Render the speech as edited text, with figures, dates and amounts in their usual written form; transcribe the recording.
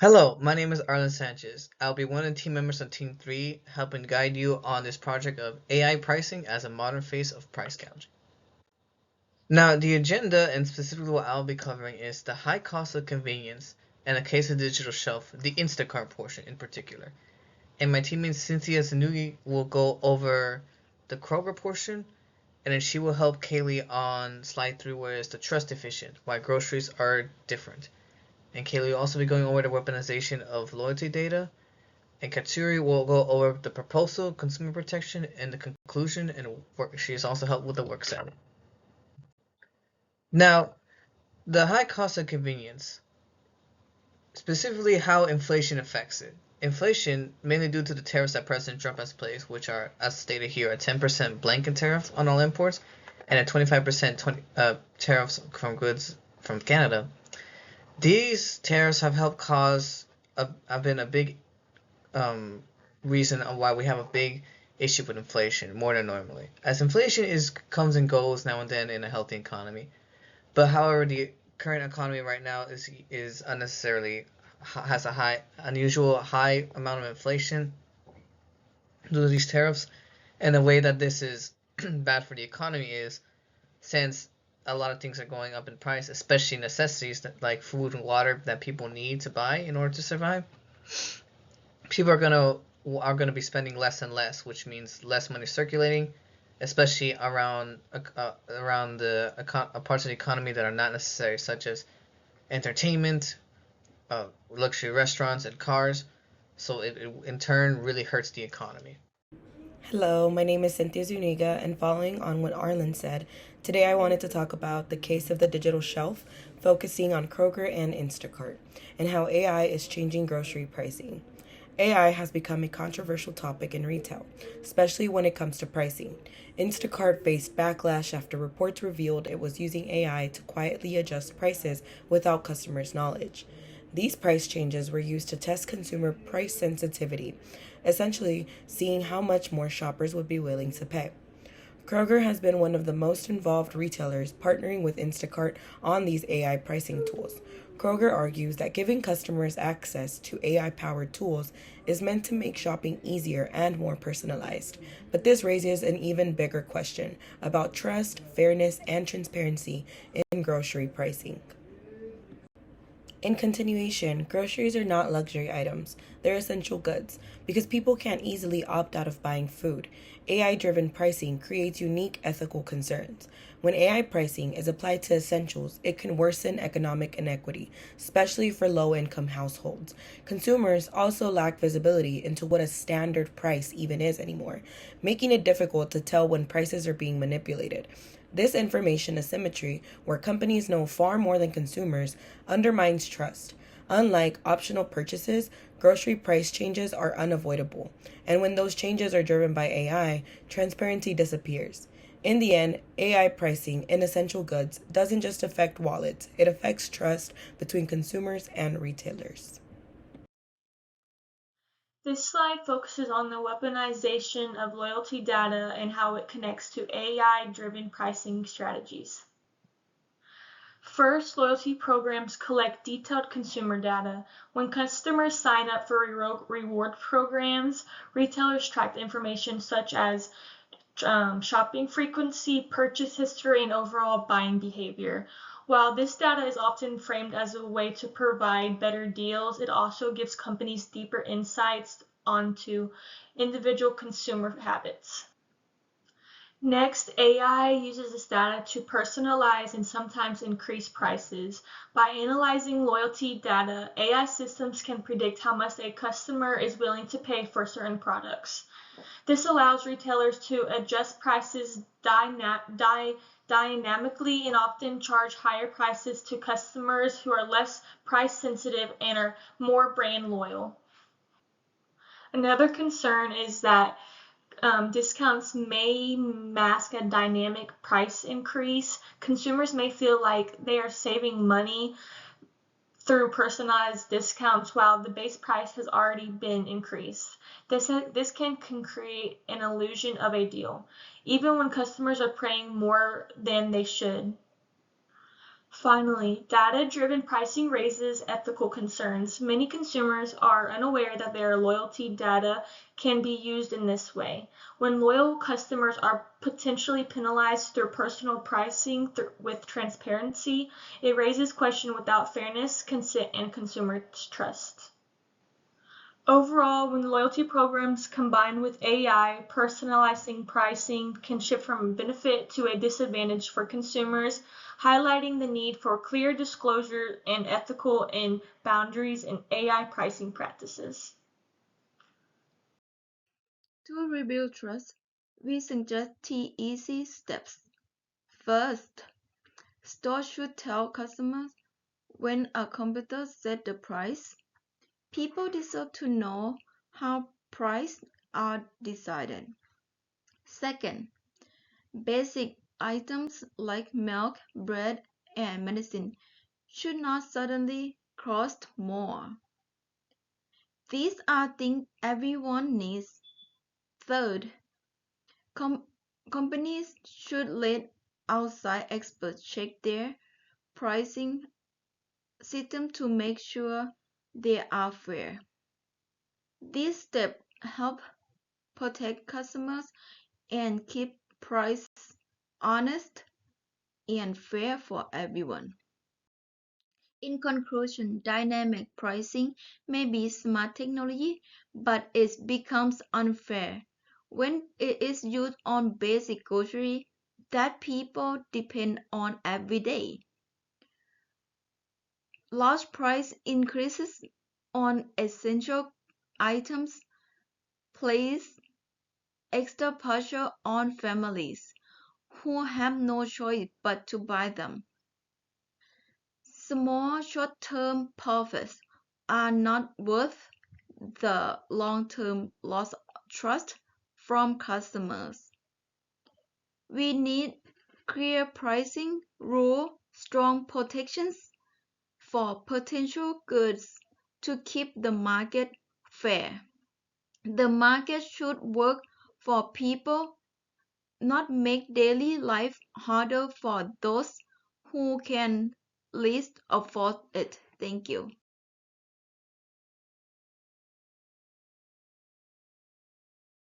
Hello, my name is Arlen Sanchez. I'll be one of the team members on Team 3, helping guide you on this project of AI pricing as a modern face of price gouging. Now, the agenda and specifically what I'll be covering is the high cost of convenience and a case of digital shelf, the Instacart portion in particular. And my teammate Cynthia Zanugi will go over the Kroger portion, and then she will help Kaylee on slide 3 where it's the trust efficient, why groceries are different. And Kaylee will also be going over the weaponization of loyalty data. And Katsuri will go over the proposal, consumer protection, and the conclusion, and she has also helped with the work setting. Now, the high cost of convenience, specifically how inflation affects it. Inflation, mainly due to the tariffs that President Trump has placed, which are, as stated here, a 10% blanket tariff on all imports and a 25% tariffs from goods from Canada. These tariffs have helped have been a big reason of why we have a big issue with inflation more than normally, as inflation comes and goes now and then in a healthy economy. But however, the current economy right now is unnecessarily has a unusual high amount of inflation due to these tariffs, and the way that this is bad for the economy is since a lot of things are going up in price, especially necessities like food and water that people need to buy in order to survive. People are gonna be spending less and less, which means less money circulating, especially around the parts of the economy that are not necessary, such as entertainment, luxury restaurants, and cars. So it in turn really hurts the economy. Hello, my name is Cynthia Zuniga, and following on what Arlen said, today I wanted to talk about the case of the digital shelf, focusing on Kroger and Instacart, and how AI is changing grocery pricing. AI has become a controversial topic in retail, especially when it comes to pricing. Instacart faced backlash after reports revealed it was using AI to quietly adjust prices without customers' knowledge. These price changes were used to test consumer price sensitivity, essentially seeing how much more shoppers would be willing to pay. Kroger has been one of the most involved retailers partnering with Instacart on these AI pricing tools. Kroger argues that giving customers access to AI powered tools is meant to make shopping easier and more personalized. But this raises an even bigger question about trust, fairness, and transparency in grocery pricing. In continuation, groceries are not luxury items, they're essential goods, because people can't easily opt out of buying food. AI driven pricing creates unique ethical concerns. When AI pricing is applied to essentials, it can worsen economic inequity, especially for low income households. Consumers also lack visibility into what a standard price even is anymore, making it difficult to tell when prices are being manipulated. This information asymmetry, where companies know far more than consumers, undermines trust. Unlike optional purchases, grocery price changes are unavoidable. And when those changes are driven by AI, transparency disappears. In the end, AI pricing in essential goods doesn't just affect wallets, it affects trust between consumers and retailers. This slide focuses on the weaponization of loyalty data and how it connects to AI-driven pricing strategies. First, loyalty programs collect detailed consumer data. When customers sign up for reward programs, retailers track information such as shopping frequency, purchase history, and overall buying behavior. While this data is often framed as a way to provide better deals, it also gives companies deeper insights onto individual consumer habits. Next, AI uses this data to personalize and sometimes increase prices. By analyzing loyalty data, AI systems can predict how much a customer is willing to pay for certain products. This allows retailers to adjust prices dynamically and often charge higher prices to customers who are less price sensitive and are more brand loyal. Another concern is that discounts may mask a dynamic price increase. Consumers may feel like they are saving money through personalized discounts while the base price has already been increased. This can create an illusion of a deal, even when customers are paying more than they should. Finally, data-driven pricing raises ethical concerns. Many consumers are unaware that their loyalty data can be used in this way. When loyal customers are potentially penalized through personal pricing with transparency, it raises questions without fairness, consent, and consumer trust. Overall, when loyalty programs combine with AI, personalizing pricing can shift from a benefit to a disadvantage for consumers, highlighting the need for clear disclosure and ethical and boundaries in AI pricing practices. To rebuild trust, we suggest three easy steps. First, stores should tell customers when a competitor set the price. People deserve to know how prices are decided. Second, basic items like milk, bread, and medicine should not suddenly cost more. These are things everyone needs. Third, com- companies should let outside experts check their pricing system to make sure they are fair. These steps help protect customers and keep prices honest and fair for everyone. In conclusion, dynamic pricing may be smart technology, but it becomes unfair when it is used on basic grocery that people depend on every day. Large price increases on essential items place extra pressure on families who have no choice but to buy them. Small short-term profits are not worth the long-term loss of trust from customers. We need clear pricing rules, strong protections for potential goods to keep the market fair. The market should work for people, not make daily life harder for those who can least afford it. Thank you.